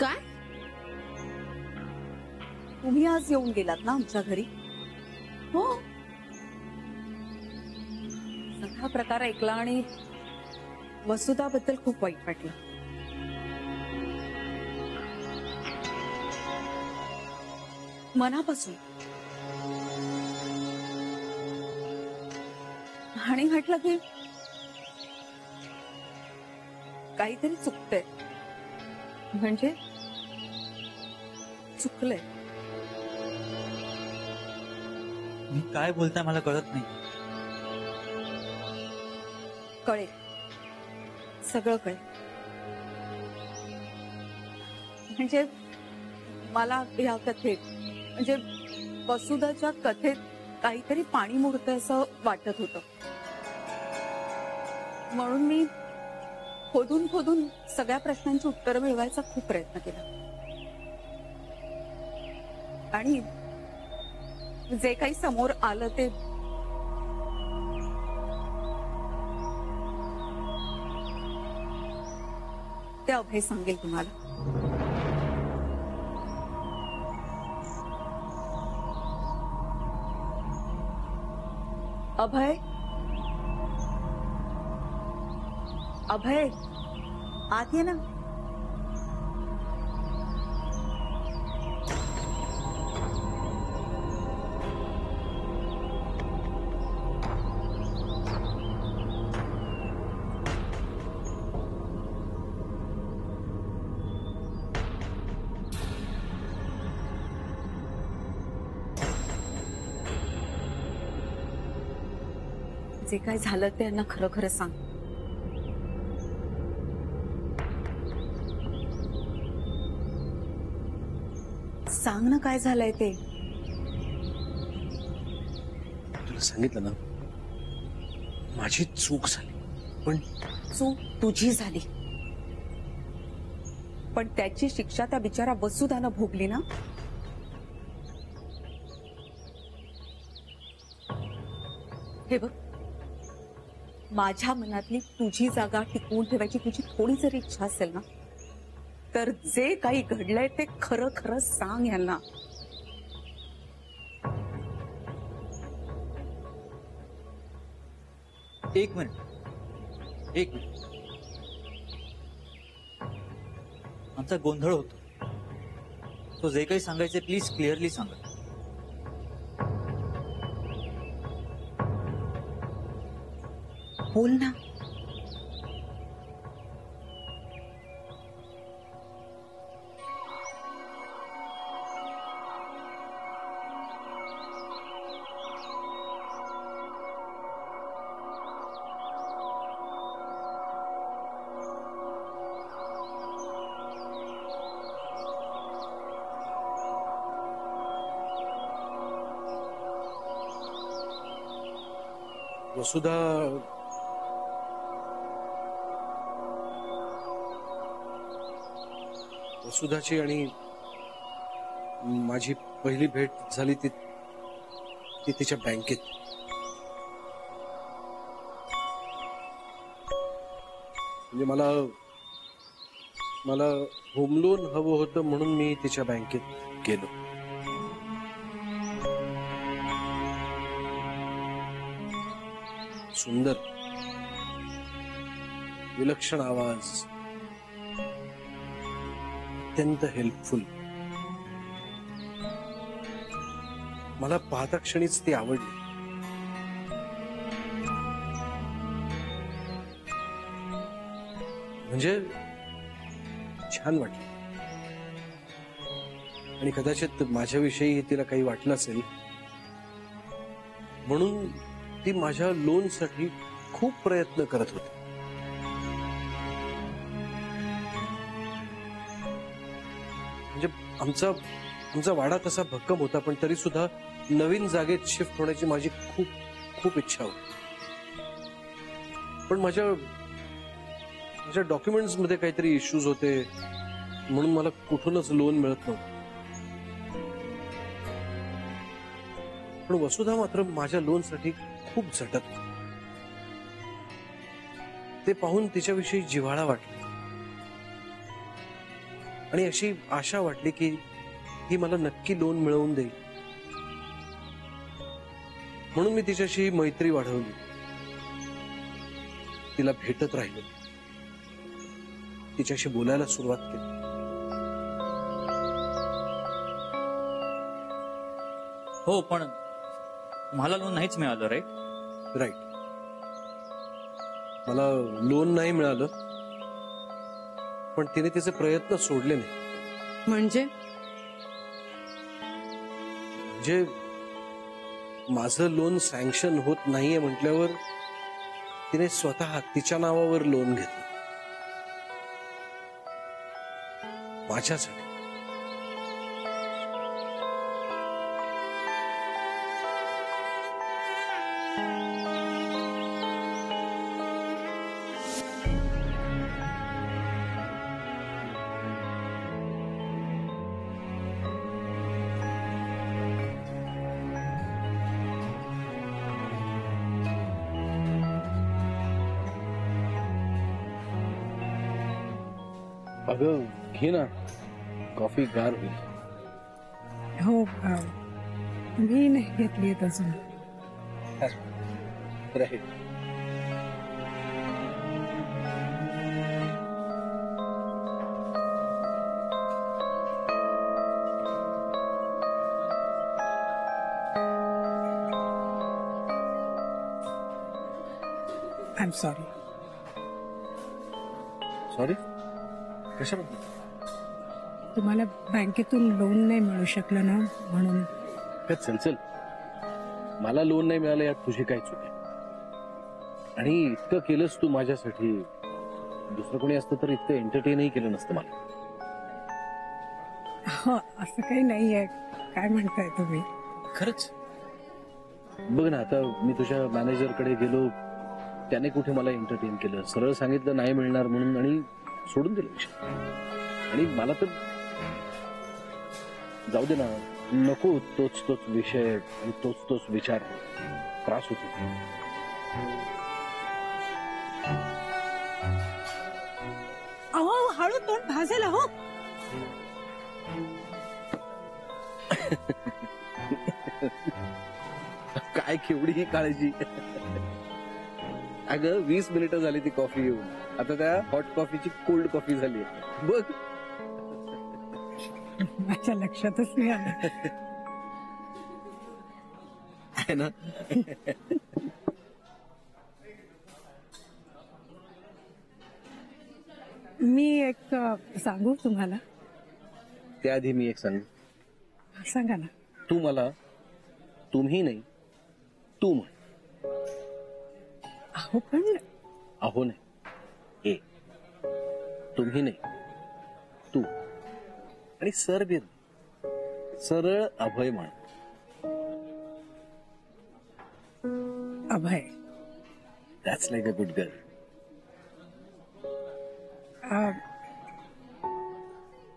काय? तुम्ही आज येऊन गेलात ना आमच्या घरी? हो. सगळा प्रकार ऐकला आणि वसुधाबद्दल खूप वाईट वाटलं. मनापासून. आणि म्हटलं की काहीतरी चुकतंय. म्हणजे चुकलंय. मी काय बोलताय मला कळत नाही. कळेल, सगळं कळेल. म्हणजे मला या कथेत म्हणजे वसुधाच्या कथेत काहीतरी पाणी मुरतंय असं वाटत होतं. म्हणून मी खोदून खोदून सगळ्या प्रश्नांची उत्तरं मिळवायचा खूप प्रयत्न केला. आणि जे काही समोर आलं ते अभय सांगेल तुम्हाला. अभय, अभय, आत ये ना. जे काय झालं ते यांना खरं खरं सांग. सांग ना काय झालंय ते. तुला सांगितलं ना, माझी चूक झाली. पण चूक तुझी झाली, पण त्याची शिक्षा त्या बिचारा वसुधानं भोगली ना. हे बघ, माझ्या मनातली तुझी जागा टिकवून ठेवायची तुझी थोडी जरी इच्छा असेल ना, तर जे काही घडलंय ते खरं खरं सांग यांना. एक मिनिट, एक मिनिट. आमचा गोंधळ होतो. तो जे काही सांगायचे प्लीज क्लिअरली सांगा. बोल ना. वसुधाची आणि माझी पहिली भेट झाली ती तिच्या बँकेत. म्हणजे मला होम लोन हवं होतं म्हणून मी तिच्या बँकेत गेलो. सुंदर, विलक्षण आवाज, अत्यंत हेल्पफुल. मला पाहता क्षणीच ती आवडली. म्हणजे छान वाटलं. आणि कदाचित माझ्याविषयी तिला काही वाटलं असेल म्हणून ती माझ्या लोनसाठी खूप प्रयत्न करत होती. म्हणजे आमचा वाडा तसा भक्कम होता, पण तरी सुद्धा नवीन जागेत शिफ्ट होण्याची माझी खूप खूप इच्छा होती. पण माझ्या डॉक्युमेंट्स मध्ये काहीतरी इश्यूज होते म्हणून मला कुठूनच लोन मिळत नव्हतं. पण वसुधा मात्र माझ्या लोनसाठी खूप झटत. ते पाहून तिच्याविषयी जिव्हाळा वाटला आणि अशी आशा वाटली की ही मला नक्की लोन मिळवून देईल. म्हणून मी तिच्याशी मैत्री वाढवली, तिला भेटत राहिलो, तिच्याशी बोलायला सुरुवात केली. हो, पण मला लोन नाहीच मिळालं, राईट? राईट. मला लोन नाही मिळालं, पण तिने तिचे प्रयत्न सोडले नाही. म्हणजे म्हणजे माझं लोन सँक्शन होत नाहीये म्हटल्यावर तिने स्वतः तिच्या नावावर लोन घेतलं माझ्यासाठी. अगं घे ना, कॉफी गार होईल. हो मी नाही घेतली अजून. राहील. I am sorry. सॉरी कशाबद्दल? तुम्हाला बँकेतून लोन नाही मिळू शकलं ना म्हणून. का चल चल, मला लोन नाही मिळालं यात तुझी काय चूक आहे? आणि इतकं केलंस तू माझ्यासाठी, दुसरं कोणी असतं तर इतकं एंटरटेनही केलं नसतं मला. हो असं काही नाहीये. काय म्हणताय तुम्ही? खरंच बघ ना, आता मी तुझ्या मॅनेजरकडे गेलो, त्याने कुठे मला एंटरटेन केलं, सरळ सांगितलं नाही मिळणार म्हणून आणि सोडून दिलं विषय. आणि मला तर जाऊ दे ना, नको तोच तोच विषय आणि तोच तोच विचार, त्रास होतो. अहो हळू, तोंड भाजेल हो. काय केवढी ही काळजी. अगं 20 मिनिटं झाली ती कॉफी येऊन, आता त्या हॉट कॉफीची कोल्ड कॉफी झाली बघ. माझ्या लक्षातच नाही आलं. आहे ना. मी एक सांगू तुम्हाला? त्याआधी मी एक सांगू. सांगा ना. तू मला तुम्ही नाही तू म्हण. अहो पण अहो नाही, ए तुम्ही नाही तू. आणि सर बीर सरळ अभय म्हण. Abhay. That's like a good girl.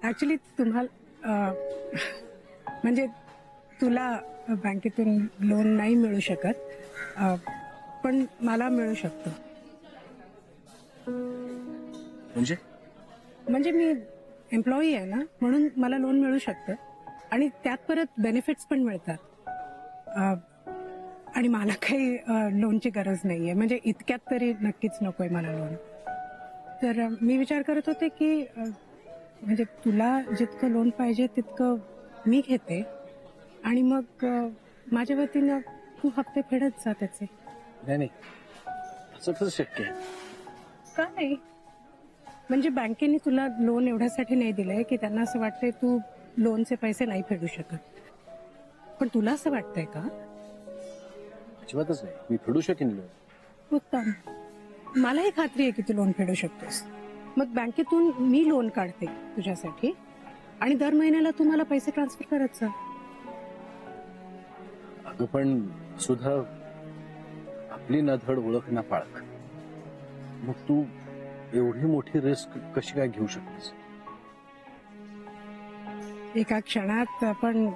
Actually तुम्हाला म्हणजे तुला बँकेतून लोन नाही मिळू शकत, पण मला मिळू शकतं. म्हणजे मी एम्प्लॉई आहे ना, म्हणून मला लोन मिळू शकतं आणि त्यात परत बेनिफिट्स पण मिळतात. आणि मला काही लोनची गरज नाहीये, म्हणजे इतक्यात तरी नक्कीच नकोय मला लोन. तर मी विचार करत होते की म्हणजे तुला जितकं लोन पाहिजे तितकं मी घेते आणि मग माझ्या वतीनं तू हप्ते फेडत जा त्याचे. नाही नाही, असं तर शक्य आहे का नाही? म्हणजे बँकेने तुला लोन एवढ्यासाठी नाही दिलंय की त्यांना असं वाटतंय तू लोनचे पैसे नाही फेडू शकत. पण तुला असं वाटतंय का? अजिबातच नाही, मी फेडू शकेन लोन. उत्तम. मलाही खात्री आहे की तू लोन फेडू शकतोस. मग बँकेतून मी लोन काढते तुझ्यासाठी आणि दर महिन्याला तू मला पैसे ट्रान्सफर करत जा. अगं पण सुद्धा आपली ना धड ओळख ना पाळख, मग तू एवढी मोठी रिस्क कशी काय घेऊ शकतेस? एका क्षणात आपण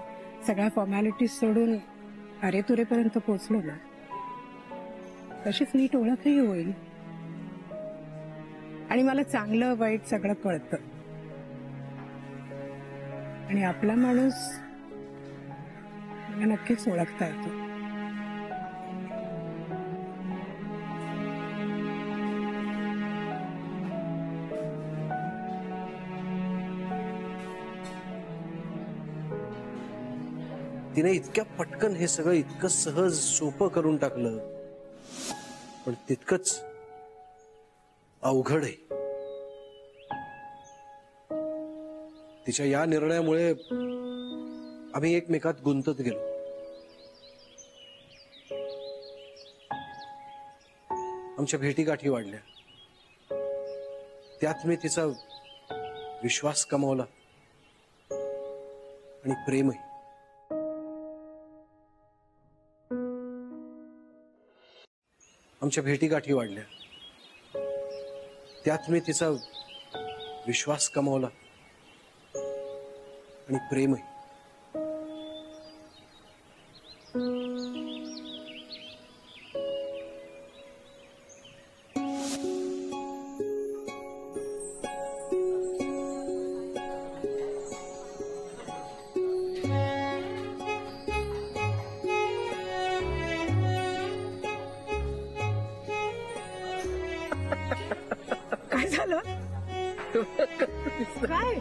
सगळ्या फॉर्मॅलिटीज सोडून अरे तुरेपर्यंत पोहोचलो ना, तशीच नीट ओळखही होईल आणि मला चांगलं वाईट सगळं कळतं. आणि आपला माणूस मला नक्कीच ओळखता येतो. तिने इतक्या पटकन हे सगळं इतकं सहज सोपं करून टाकलं, पण तितकंच अवघड आहे. तिच्या या निर्णयामुळे आम्ही एकमेकात गुंतत गेलो. आमच्या भेटीगाठी वाढल्या, त्यात मी तिचा विश्वास कमावला आणि प्रेमही. आमच्या भेटीगाठी वाढल्या, त्यात मी तिचा विश्वास कमावला आणि प्रेमही. काय झालं? काय?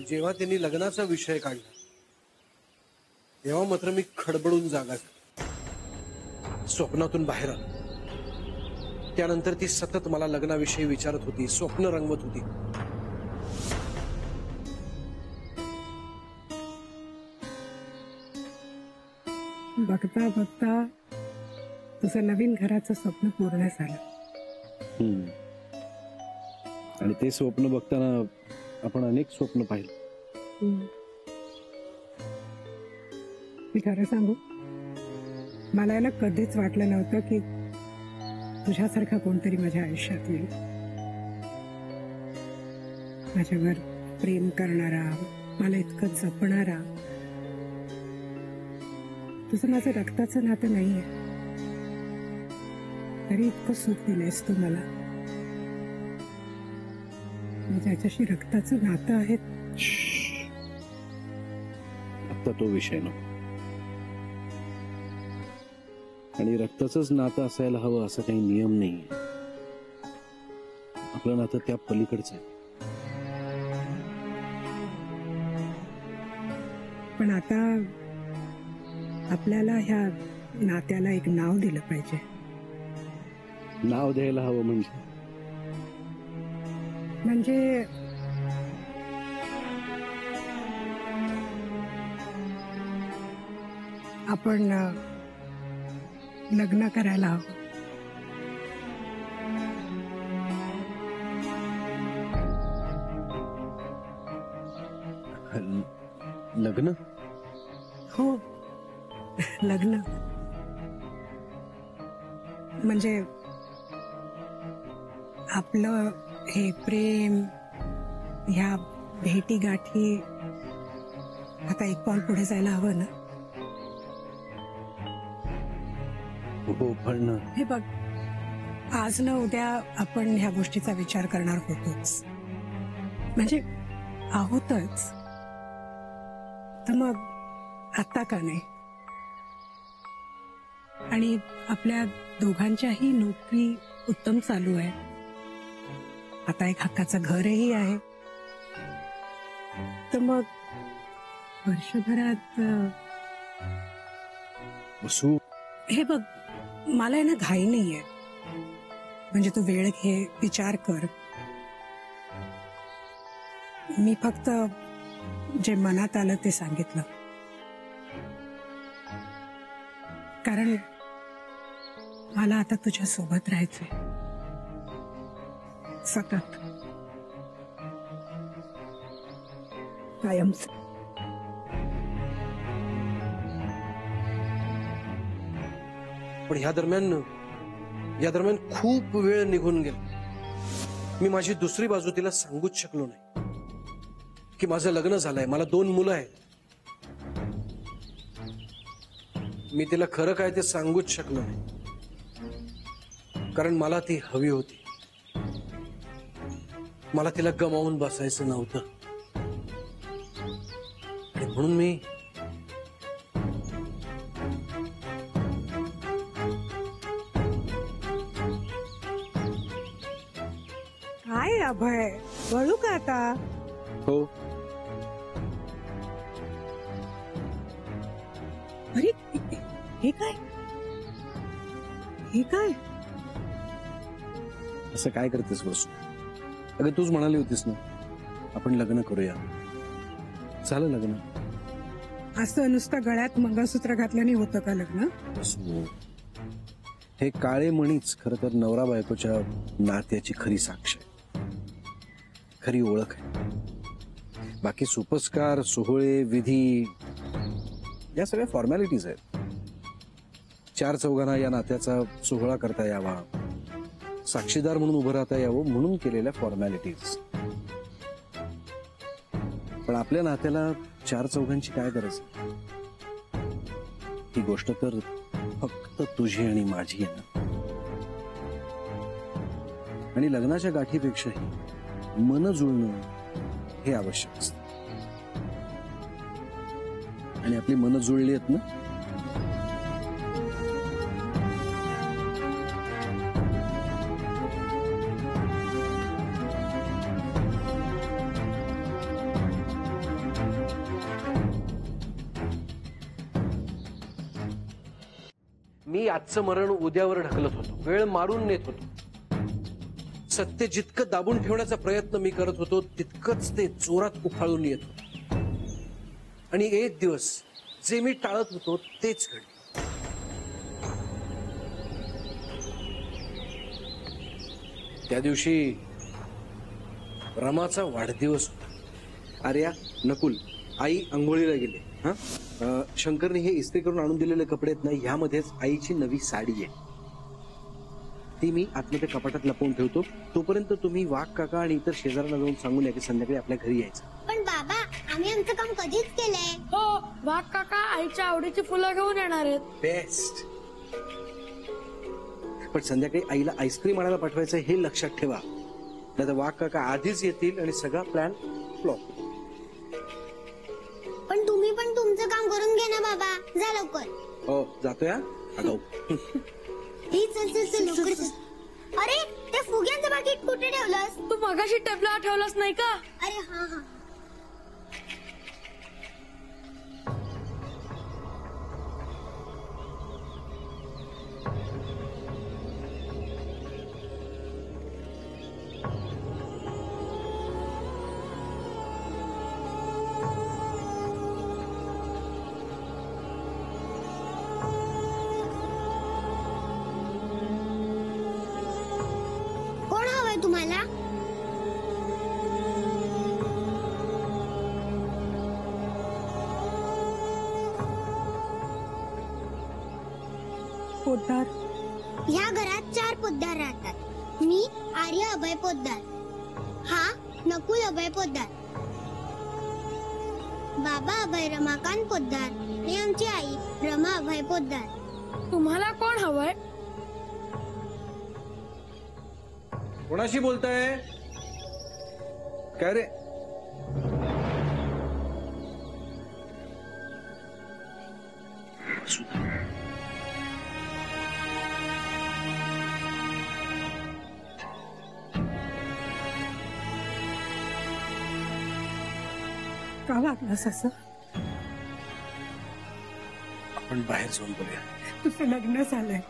जेव्हा त्यांनी लग्नाचा विषय काढला तेव्हा मात्र मी खडबडून जागा झालो. स्वप्नातून बाहेर आलो. त्यानंतर ती सतत मला लग्नाविषयी विचारत होती, स्वप्न रंगवत होती. बघता बघता तुझं नवीन घराचं स्वप्न पूर्ण झालं. आणि ते स्वप्न बघताना आपण अनेक स्वप्न पाहिलं. मी खरं सांगू, मला याला कधीच वाटलं नव्हतं की तुझ्यासारखा कोणतरी माझ्या आयुष्यात येईल. माझ्यावर प्रेम करणारा, मला इतकं जपणारा. तुझं माझं रक्ताचं नातं नाहीये, तरी इतकं सुख दिलंयस तू मला. ज्याच्याशी रक्ताचं नातं आहे. आता तो विषय नको. आणि रक्ताचंच नातं असायला हवं असं काही नियम नाहीये. आपलं नातं त्या पलीकडचं आहे. पण आता आपल्याला ह्या नात्याला एक नाव दिलं पाहिजे. नाव द्यायला हवं म्हणजे आपण लग्न करायला हवं. लग्न. हो, लग्न म्हणजे आपलं हे प्रेम, ह्या भेटी गाठी आता एक पाऊल पुढे जायला हवं ना. हो, पण हे बघ, आज ना उद्या आपण ह्या गोष्टीचा विचार करणार होतोच, म्हणजे आहोतच. तर मग आता का नाही? आणि आपल्या दोघांच्याही नोकरी उत्तम चालू आहे. आता एक हक्काचं घरही आहे. तर मग वर्षभरात वसू, हे बघ, मला आहे ना घाई नाहीये. म्हणजे तू वेळ घे, विचार कर. मी फक्त जे मनात आलं ते सांगितलं. कारण मला आता तुझ्या सोबत राहायचंय सतत, कायमच. पण या दरम्यान खूप वेळ निघून गेला. मी माझी दुसरी बाजू तिला सांगूच शकलो नाही की माझं लग्न झालंय, मला 2 मुलं आहेत. मी तिला खरं काय ते सांगूच शकलो नाही, कारण मला ती हवी होती. मला तिला गमावून बसायचं नव्हतं. आणि म्हणून मी काय अभय, वळू का आता? हो. अरे हे काय, हे काय? असं काय करतेस वसू? अगं तूच म्हणाली होतीस ना आपण लग्न करूया. झालं लग्न. असं नुसतं गळ्यात मंगळसूत्र घातल्याने होतं का लग्न? वसू, हे काळे मणीच खरं तर नवरा बायकोच्या नात्याची खरी साक्ष आहे, खरी ओळख आहे. बाकी सुपस्कार, सोहळे, विधी या सगळ्या फॉर्मॅलिटीज आहेत. 4 चौघांना या नात्याचा सोहळा करता यावा, साक्षीदार म्हणून उभं राहता यावं म्हणून केलेल्या फॉर्मॅलिटीज. पण आपल्या नात्याला 4 चौघांची काय गरज? ही गोष्ट तर फक्त तुझी आणि माझी आहे ना. आणि लग्नाच्या गाठीपेक्षाही मन जुळणं हे आवश्यक असतं. आणि आपली मन जुळली आहेत ना. मी आजचं मरण उद्यावर ढकलत होतो, वेळ मारून नेत होतो. सत्य जितकं दाबून ठेवण्याचा प्रयत्न मी करत होतो तितकंच ते जोरात उफाळून येत होतं. आणि एक दिवस जे मी टाळत होतो तेच घडले. त्या दिवशी रमाचा वाढदिवस होता. आर्या, नकुल, आई आंघोळीला गेले. शंकरने हे इस्त्री करून आणून दिलेले कपडे आहेत ना, ह्यामध्येच आईची नवी साडी आहे. ती मी आतमध्ये कपाटात लपवून ठेवतो. तोपर्यंत तुम्ही वाघ काका आणि इतर शेजाऱ्यांना जाऊन सांगून या की संध्याकाळी आपल्या घरी यायचं. पण बाबा, आम्ही आमचं काम कधीच केलंय. हो, वाघ काका आईच्या आवडीची फुलं घेऊन येणार आहेत. बेस्ट. पण संध्याकाळी आईला आईस्क्रीम आणायला पाठवायचं हे लक्षात ठेवा, नाही तर वाघ काका आधीच येतील आणि सगळा प्लॅन फ्लॉप. पण तुम्ही पण तुमचं काम करून घे ना बाबा. जा लवकर. हो, जातोय. अगाऊ. चल चल चल लवकर चल. अरे, ते फुग्यांचं पाकिट कुठे ठेवलंस? तू मगाशी टेबला आठवलास नाही का? अरे हा हा. कोण हवंय तुम्हाला? पोद्दार. ह्या घरात 4 पोद्दार राहतात. मी आर्य अभय पोद्दार, हा नकुल अभय पोद्दार, बाबा अभय रमाकांत पोद्दार आणि आमची आई रमा अभय पोद्दार. तुम्हाला कोण हवंय? कोणाशी बोलताय? काय रे? का वागलास असं? आपण बाहेर जाऊन बोलूया. तुझं लग्न झालंय,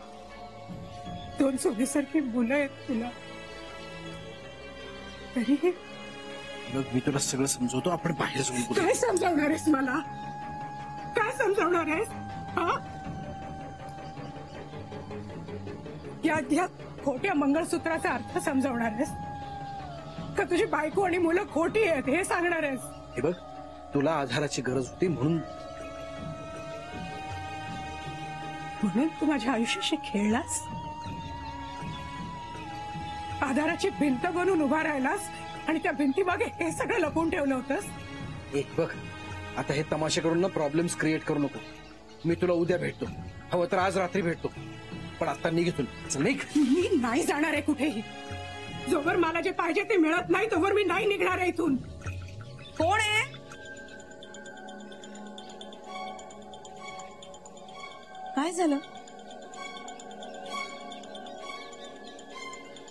2 सोबीसारखी मुलं आहेत तुला, तरी बघ मी तुला सगळं समजवतो. आपण बाहेर जाऊन बोलूया. काय समजावणार आहेस मला? काय समजावणार आहेस? हा? या खोट्या मंगळसूत्राचा अर्थ समजावणार आहेस का? तुझी बायको आणि मुलं खोटी आहेत हे सांगणार आहेस? हे बघ, तुला आधाराची गरज होती म्हणून म्हणून तू माझ्या आयुष्याशी खेळलास, आधाराची भिंत बनून उभा राहिलास आणि त्या भिंतीमागे हे सगळं लपवून ठेवलं होतंस. एक बघ, आता हे तमाशे करून ना प्रॉब्लेम्स क्रिएट करू नको. मी तुला उद्या भेटतो, हवं तर आज रात्री भेटतो, पण आता निघ इथून. चल निघ. मी नाही जाणार आहे कुठेही. जोवर मला जे पाहिजे ते मिळत नाही तोवर मी नाही निघणार आहे इथून. कोण आहे? काय झालं?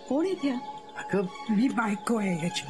कोण आहे त्या? अगं मी बायको आहे याची.